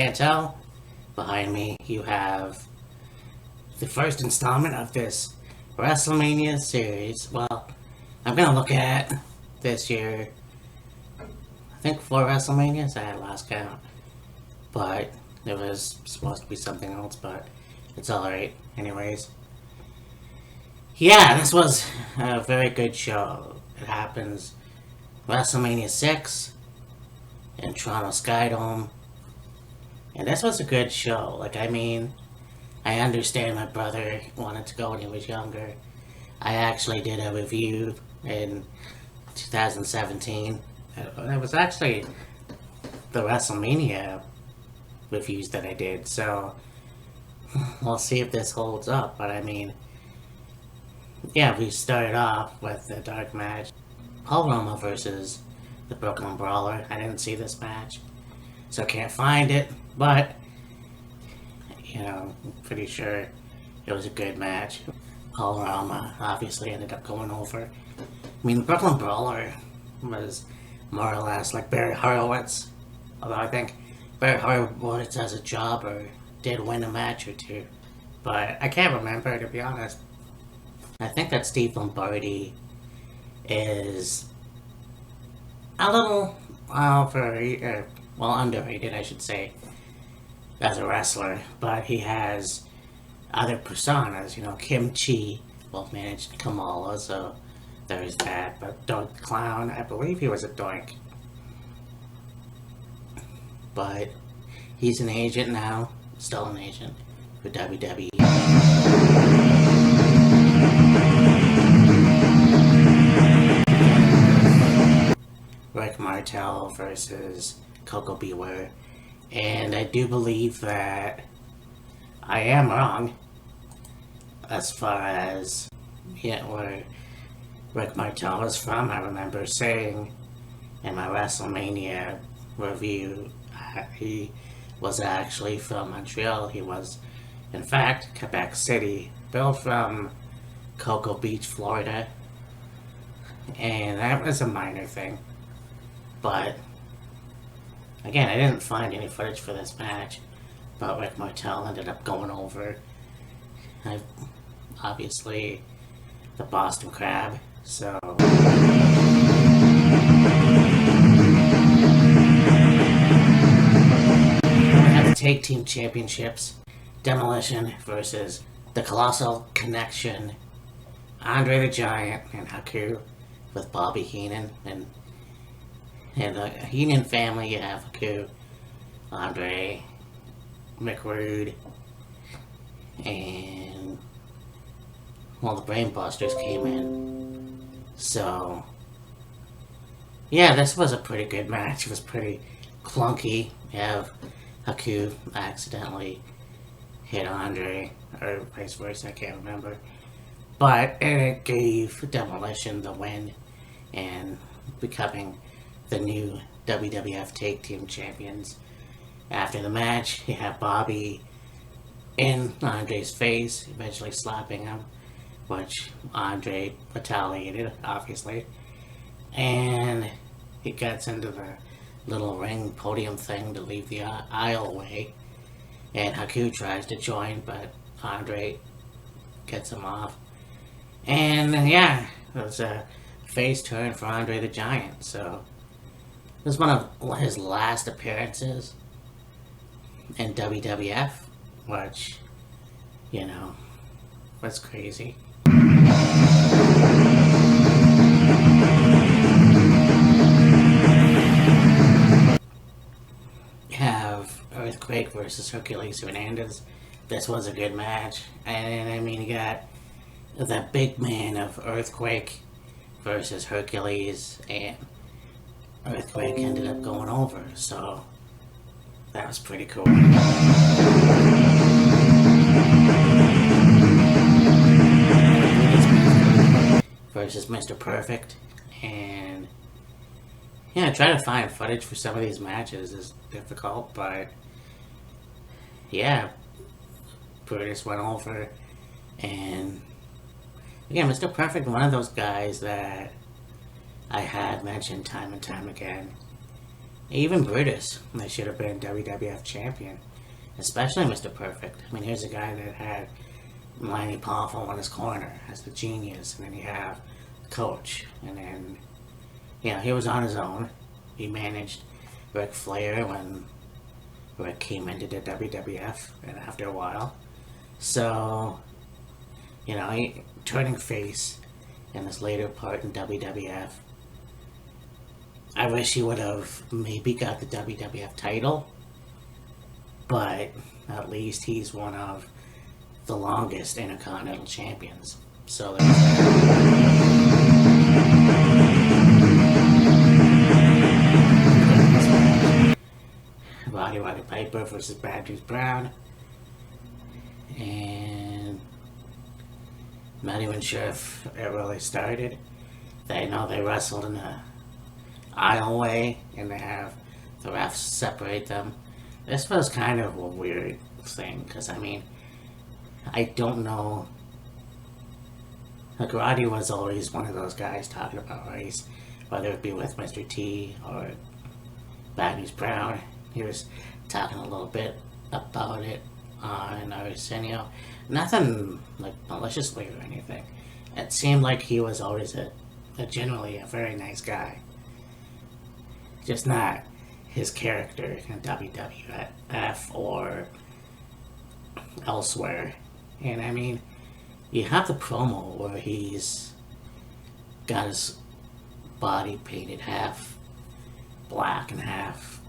can't tell, behind me you have the first installment of this Wrestlemania series. Well, I'm gonna look at this year. I think 4 WrestleManias. I had lost count, but there was supposed to be something else, but it's alright. Anyways, yeah, this was a very good show. It happens WrestleMania 6 in Toronto Skydome, and this was a good show. Like, I mean, I understand my brother wanted to go when he was younger. I actually did a review in 2017. It was actually the WrestleMania reviews that I did, so we'll see if this holds up. But I mean, yeah, we started off with the dark match, Paul Roma versus the Brooklyn Brawler. I didn't see this match, so I can't find it, but you know, I'm pretty sure it was a good match. Paul Roma obviously ended up going over. I mean, the Brooklyn Brawler was more or less like Barry Horowitz, although I think Barry Horowitz as a jobber did win a match or two, but I can't remember, to be honest. I think that Steve Lombardi is a little underrated, I should say, as a wrestler, but he has other personas. You know, Kim Chi managed Kamala, so there's that. But Doink the Clown, I believe he was a Doink, but he's an agent now, still an agent for WWE. Rick Martel versus Coco Beware, and I do believe that I am wrong as far as where Rick Martel is from. I remember saying in my WrestleMania review he was actually from Montreal. He was, in fact, Quebec City, built from Cocoa Beach, Florida, and that was a minor thing. But again, I didn't find any footage for this match, but Rick Martel ended up going over. Obviously, the Boston Crab, so we have the Tag Team Championships, Demolition versus the Colossal Connection, Andre the Giant and Haku with Bobby Heenan, and the Heenan family. You have Haku, Andre, McRude, and the Brainbusters came in. So yeah, this was a pretty good match. It was pretty clunky. You have Haku accidentally hit Andre, or vice versa, I can't remember. But it gave Demolition the win and becoming the new WWF Tag Team Champions. After the match, you have Bobby in Andre's face, eventually slapping him, which Andre retaliated, obviously. And he gets into the little ring podium thing to leave the aisleway, and Haku tries to join, but Andre gets him off. And yeah, it was a face turn for Andre the Giant, so this was one of his last appearances in WWF, which, was crazy. Have Earthquake versus Hercules Hernandez. This was a good match, and I mean, you got the big man of Earthquake versus Hercules, and Earthquake ended up going over, so that was pretty cool. Versus Mr. Perfect, and trying to find footage for some of these matches is difficult, but yeah, Brutus went over, and again, Mr. Perfect, one of those guys that I had mentioned time and time again, Even Brutus, they should have been WWF champion. Especially Mr. Perfect. I mean, here's a guy that had Mighty Powerful in his corner as the genius, and then you have Coach, and then, he was on his own. He managed Ric Flair when Rick came into the WWF, and after a while. So, he turning face in this later part in WWF. I wish he would have maybe got the WWF title, but at least he's one of the longest Intercontinental champions. So Roddy Piper versus Bad News Brown, and not even sure if it really started. They know they wrestled in the aisleway, and they have the refs separate them. This was kind of a weird thing, because I don't know. Like, Roddy was always one of those guys talking about race, whether it be with Mr. T or Bad News Brown. He was talking a little bit about it on Arsenio. Nothing like maliciously or anything. It seemed like he was always generally a very nice guy. Just not his character in WWF or elsewhere. And you have the promo where he's got his body painted half black and half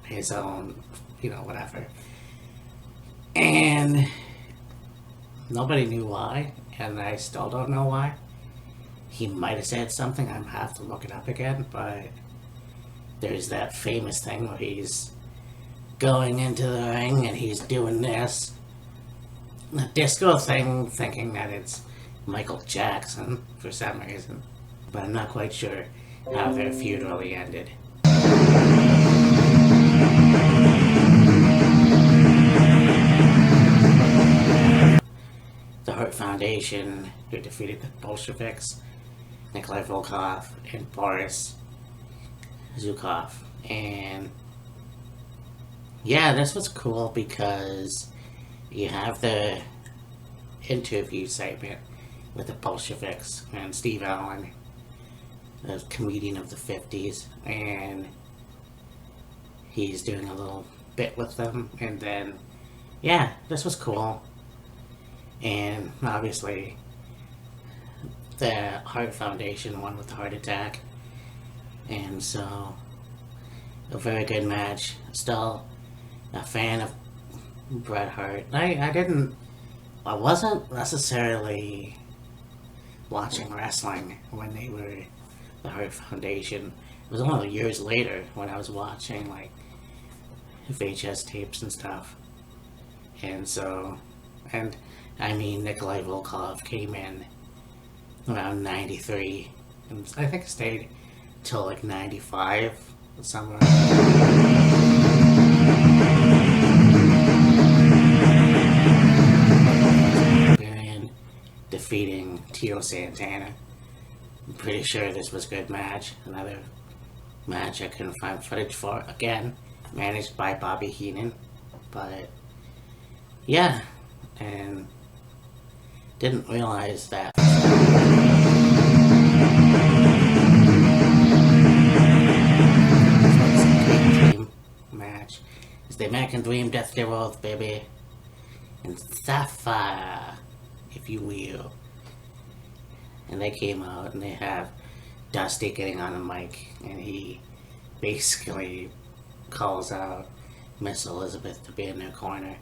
his own, whatever. And nobody knew why, and I still don't know why. He might have said something, I have to look it up again, but there's that famous thing where he's going into the ring and he's doing this. The disco thing, thinking that it's Michael Jackson for some reason. But I'm not quite sure how their feud really ended. The Hart Foundation, who defeated the Bolsheviks, Nikolai Volkov, and Boris Zukov. And this was cool because you have the interview segment with the Bolsheviks and Steve Allen, the comedian of the 50s, and he's doing a little bit with them. And then, this was cool. And obviously, the Hart Foundation won with the heart attack. And so, a very good match. Still a fan of Bret Hart. I wasn't necessarily watching wrestling when they were the Hart Foundation. It was only years later when I was watching, like, VHS tapes and stuff. And so, Nikolai Volkov came in around 93, and I think stayed till like 95, somewhere. Defeating Tito Santana. I'm pretty sure this was a good match. Another match I couldn't find footage for. Again, managed by Bobby Heenan. But, and didn't realize that. Dream match. It's the American Dream Death to Oath, baby. And Sapphire, if you will. And they came out and they have Dusty getting on the mic, and he basically calls out Miss Elizabeth to be in their corner.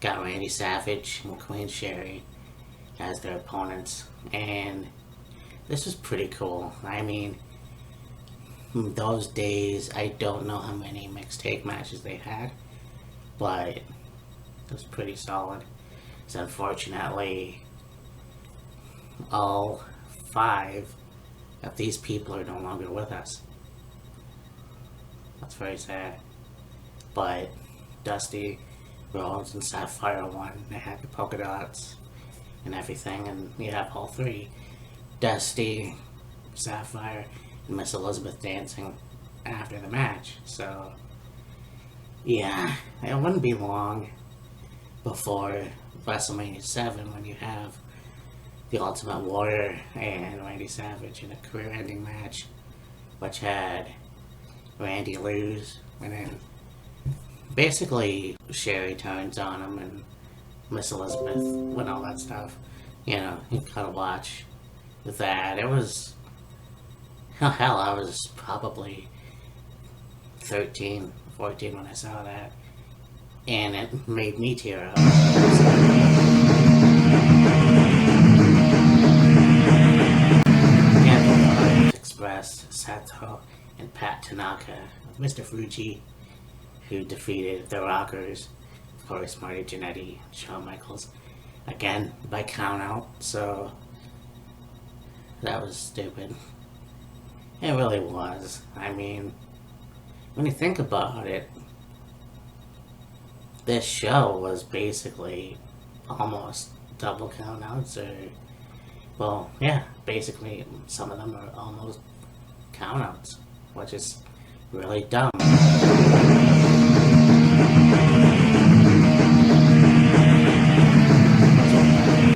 Got Randy Savage and Queen Sherry as their opponents, and this was pretty cool. Those days, I don't know how many mixed take matches they had, but it was pretty solid. So unfortunately, all 5 of these people are no longer with us. That's very sad. But Dusty, Rhodes, and Sapphire won. They had the polka dots and everything, and you have all 3, Dusty, Sapphire, and Miss Elizabeth dancing. after the match. So, yeah, it wouldn't be long before WrestleMania 7 when you have the Ultimate Warrior and Randy Savage in a career-ending match, which had Randy lose, and then basically Sherry turns on him and Miss Elizabeth and all that stuff. You know, you kind of watch that. It was, hell, I was probably 13, 14 when I saw that, and it made me tear up. Yeah, Express, Sato, and Pat Tanaka, Mr. Fuji, who defeated the Rockers, of course, Marty Jannetty, Shawn Michaels, again by count out. So that was stupid. It really was. I mean, when you think about it, this show was basically almost double count outs, or, well, yeah, basically some of them are almost count outs, which is really dumb.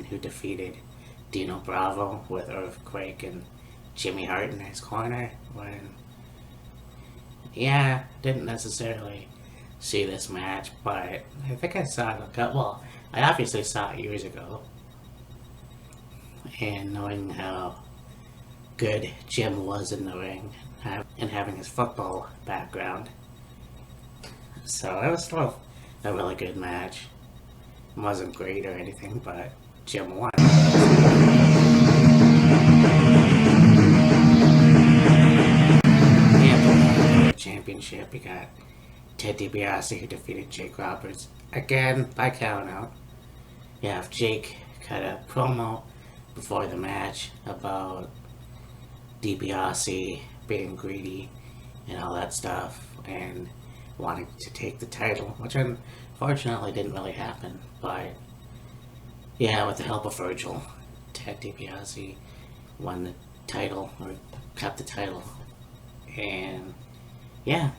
Who defeated Dino Bravo with Earthquake and Jimmy Hart in his corner, when, yeah, didn't necessarily see this match, but I think I saw it well, I obviously saw it years ago, and knowing how good Jim was in the ring, and having his football background, so it was still a really good match. It wasn't great or anything, but Jim won. And championship, you got Ted DiBiase, who defeated Jake Roberts, again by count out. You have Jake cut a promo before the match about DiBiase being greedy and all that stuff, and wanting to take the title, which unfortunately didn't really happen, but yeah, with the help of Virgil, Ted DiBiase won the title, or kept the title, and yeah,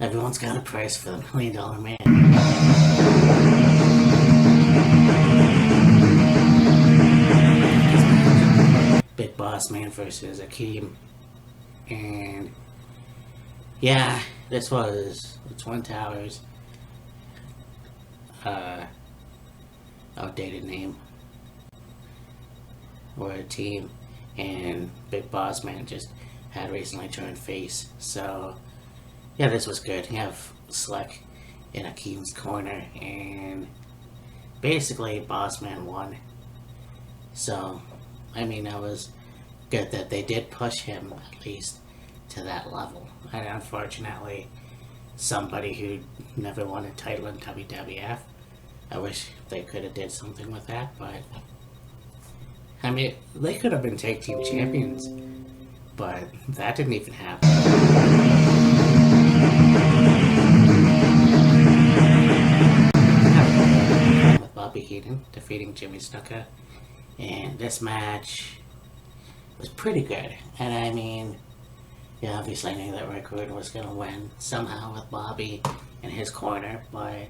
everyone's got a price for the $1 Million Man. Big Boss Man versus Akeem. And yeah, this was the Twin Towers. Outdated name. We're a team, and Big Boss Man just had recently turned face. So yeah, this was good. You have Slick in Akeem's corner, and basically Boss Man won. So, I mean, that was good that they did push him at least to that level. And unfortunately, somebody who never won a title in WWF, I wish they could have did something with that, but I mean, they could have been tag team champions, but that didn't even happen. With Bobby Heenan defeating Jimmy Snuka, and this match was pretty good. And I mean, yeah, obviously I knew that Rick Rude was going to win somehow with Bobby in his corner, but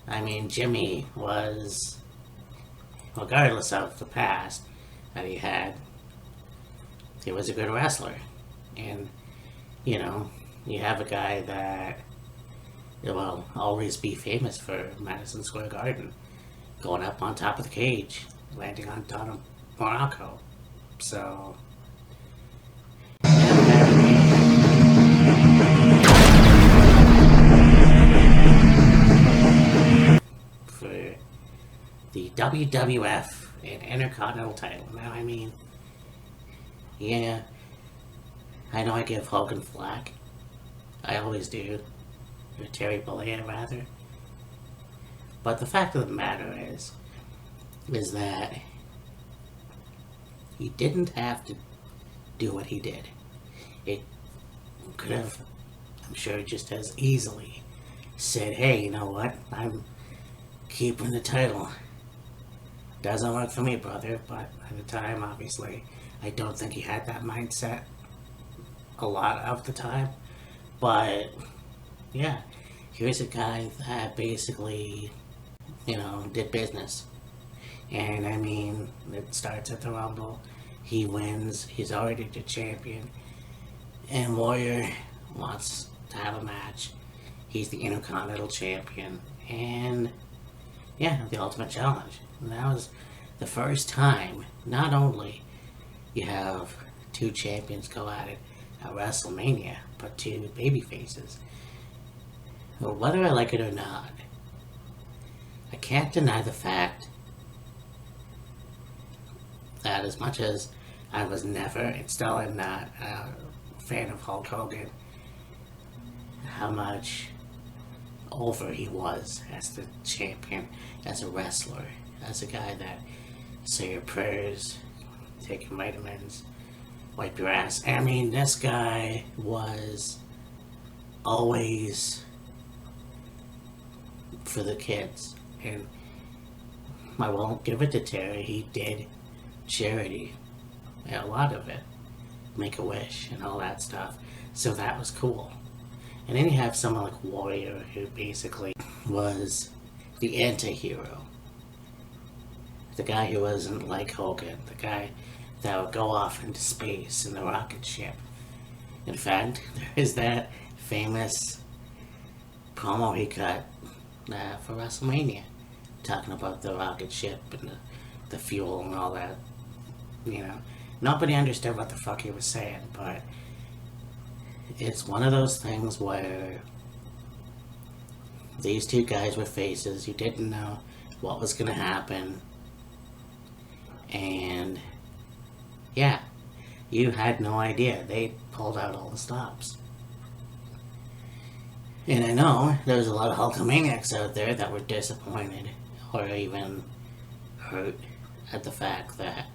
I mean, Jimmy was, regardless of the past that he had, he was a good wrestler. And, you know, you have a guy that will always be famous for Madison Square Garden, going up on top of the cage, landing on Don Morocco. So, for the WWF and Intercontinental title. Now, I mean, yeah, I know I give Hogan flack. I always do. Or Terry Bollea, rather. But the fact of the matter is that he didn't have to do what he did. It could have, I'm sure, just as easily said, hey, you know what, I'm keeping the title. Doesn't work for me, brother, but at the time, obviously, I don't think he had that mindset. a lot of the time. But yeah, here's a guy that basically, did business. And I mean, it starts at the Rumble. He wins. He's already the champion. And Warrior wants to have a match. He's the Intercontinental Champion. And yeah, the Ultimate Challenge. And that was the first time, not only you have two champions go at it at WrestleMania, but two baby faces. Well, whether I like it or not, I can't deny the fact that as much as I was never, and still am not, a fan of Hulk Hogan, how much over he was as the champion, as a wrestler, as a guy that say your prayers, take your vitamins, wipe your ass. I mean, this guy was always for the kids. And I won't give it to Terry, he did charity, a lot of it, Make-A-Wish and all that stuff, so that was cool. And then you have someone like Warrior, who basically was the anti-hero, the guy who wasn't like Hogan, the guy that would go off into space in the rocket ship. In fact, there is that famous promo he cut for WrestleMania, talking about the rocket ship and the fuel and all that. Nobody understood what the fuck he was saying, but it's one of those things where these two guys were faces. You didn't know what was going to happen. And yeah, you had no idea. They pulled out all the stops. And I know there's a lot of Hulkamaniacs out there that were disappointed or even hurt at the fact that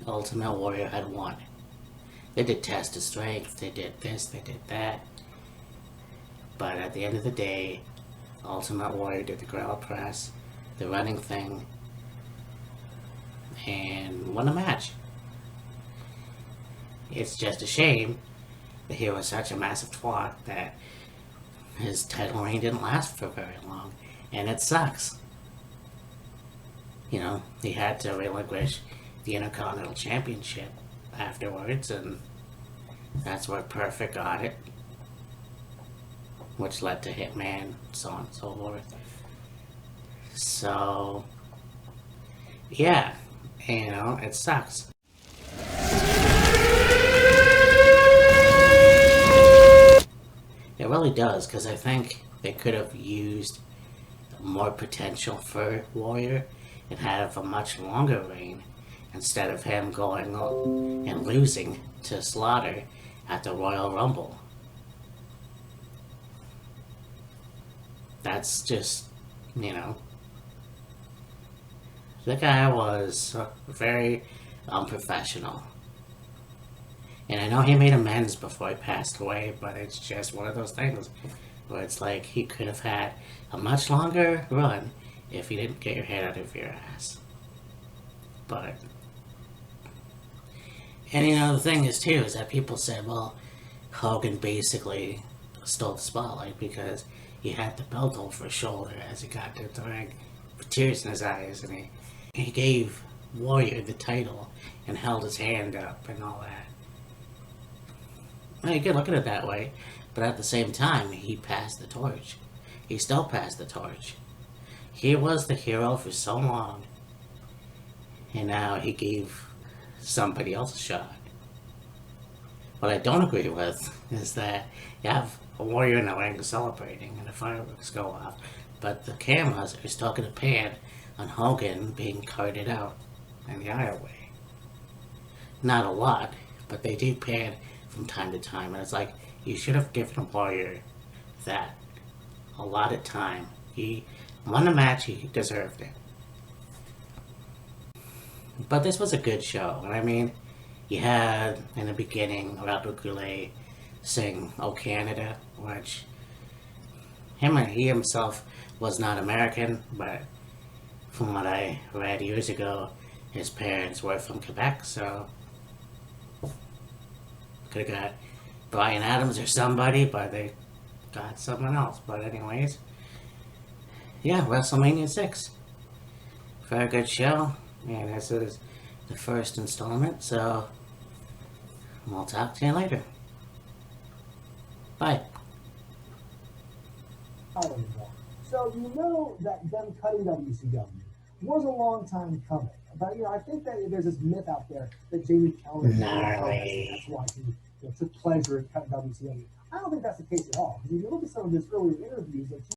Ultimate Warrior had won. They did test of strength, they did this, they did that. But at the end of the day, Ultimate Warrior did the ground press, the running thing, and won the match. It's just a shame that he was such a massive twat that his title reign didn't last for very long, and it sucks. He had to relinquish the Intercontinental Championship afterwards, and that's where Perfect got it, which led to Hitman, so on and so forth. So, yeah, it sucks. It really does, because I think they could have used more potential for Warrior and have a much longer reign instead of him going and losing to Slaughter at the Royal Rumble. That's just, the guy was very unprofessional. And I know he made amends before he passed away, but it's just one of those things where it's like he could have had a much longer run if you didn't get your head out of your ass. But, and the thing is too, is that people said, well, Hogan basically stole the spotlight because he had the belt over his shoulder as he got to the ring with tears in his eyes, and he gave Warrior the title and held his hand up and all that. Well, you could look at it that way, but at the same time, he passed the torch. He still passed the torch. He was the hero for so long, and now he gave somebody else a shot. What I don't agree with is that you have a Warrior in the ring celebrating and the fireworks go off, but the cameras are still going to pan on Hogan being carted out in the aisleway. Not a lot, but they do pan from time to time, and it's like, you should have given Warrior that allotted time. He won the match, he deserved it. But this was a good show, and I mean, you had in the beginning Robert Goulet sing "Oh Canada," which he himself was not American, but from what I read years ago, his parents were from Quebec, so Could have got Brian Adams or somebody, but they got someone else. But anyways, yeah, WrestleMania 6. Very good show. And this is the first installment, so we'll talk to you later. Bye. Anymore. So you know that them cutting WCW was a long time coming. But I think that there's this myth out there that Jamie Keller Gnarly. that's why he took pleasure in cutting WCW. I don't think that's the case at all. Because if you look at some of his earlier interviews, like